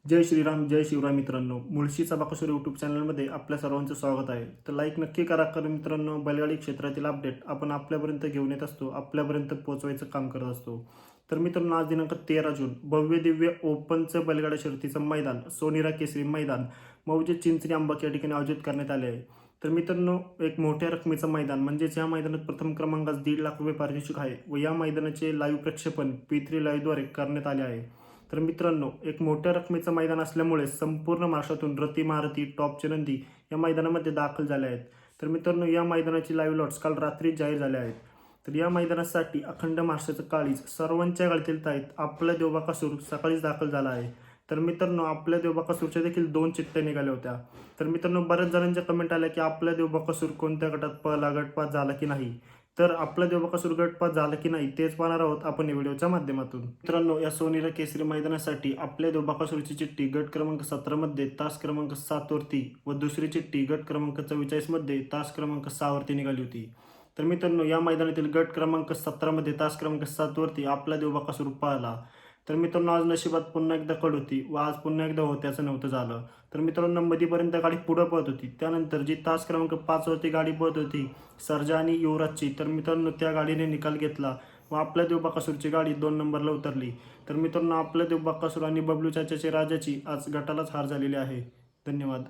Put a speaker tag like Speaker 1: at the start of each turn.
Speaker 1: जय श्रीराम, जय शिवराय मित्रांनो. मुळशीचा बाकासूर यूट्यूब चॅनलमध्ये आपल्या सर्वांचं स्वागत आहे. तर लाईक नक्की करा, कारण मित्रांनो बैलगाडी क्षेत्रातील अपडेट आपण आपल्यापर्यंत घेऊन येत असतो, आपल्यापर्यंत पोहोचवायचं काम करत असतो. तर मित्रांनो आज दिनांक 13 जून भव्य दिव्य ओपनचं बैलगाडा शर्यतीचं मैदान सोनेरा केसरी मैदान मौजे चिंचणी अंबाक या ठिकाणी आयोजित करण्यात आले आहे. तर मित्रांनो एक मोठ्या रकमेचं मैदान म्हणजेच या मैदानात प्रथम क्रमांकास ₹1,50,000 पारितोषिक आहे व या मैदानाचे लाईव्ह प्रक्षेपण P3 लाईव्हद्वारे करण्यात आले आहे. तर मित्रांनो एक मोठ्या रकमेचं मैदान असल्यामुळे संपूर्ण महाराष्ट्रातून रती महारथी टॉपचे नंदी या मैदानामध्ये दाखल झाले आहेत. तर मित्रांनो या मैदानाची लाईव्ह लॉट्स काल रात्री जाहीर झाले आहेत. तर या मैदानासाठी अखंड महाराष्ट्राचं काळीज सर्वांच्या गळतीत आहेत. आपला देवबाकासूर सकाळीच दाखल झाला आहे. तर मित्रांनो आपल्या देवबाकासूरच्या देखील 2 चिठ्ठ्या निघाल्या होत्या. तर मित्रांनो बऱ्याच जणांच्या कमेंट आल्या की आपल्या देवबाकासूर कोणत्या गटात पळाला, गटपास झाला की नाही. तर आपला देवबाकासूर गटपास झाला की नाही तेच पाहणार आहोत आपण या व्हिडिओच्या माध्यमातून. मित्रांनो या सोनेरा केसरी मैदानासाठी आपल्या देवबाकासूरची चिठ्ठी गट क्रमांक 17 मध्ये तास क्रमांक 7 वरती व दुसरी चिठ्ठी गट क्रमांक 44 मध्ये तास क्रमांक 6 वरती निघाली होती. तर मित्रांनो या मैदानातील गट क्रमांक 17 मध्ये तास क्रमांक 7 वरती आपला देवबाकासूर पळाला. तर मित्रांनो आज नशिबात पुन्हा एकदा कड होती व आज पुन्हा एकदा होत्याचं नव्हतं झालं. तर मित्रांनो मधीपर्यंत गाडी पुढं पळत होती, त्यानंतर जी तास क्रमांक 5 वरती गाडी पळत होती सर्जा आणि युवराजची, तर मित्रांनो त्या गाडीने निकाल घेतला व आपल्या देवबाकासूरची गाडी 2 नंबरला उतरली. तर मित्रांनो आपल्या देवबाकासूर आणि बबलू चाचाची राजाची आज गटालाच हार झालेली आहे. धन्यवाद.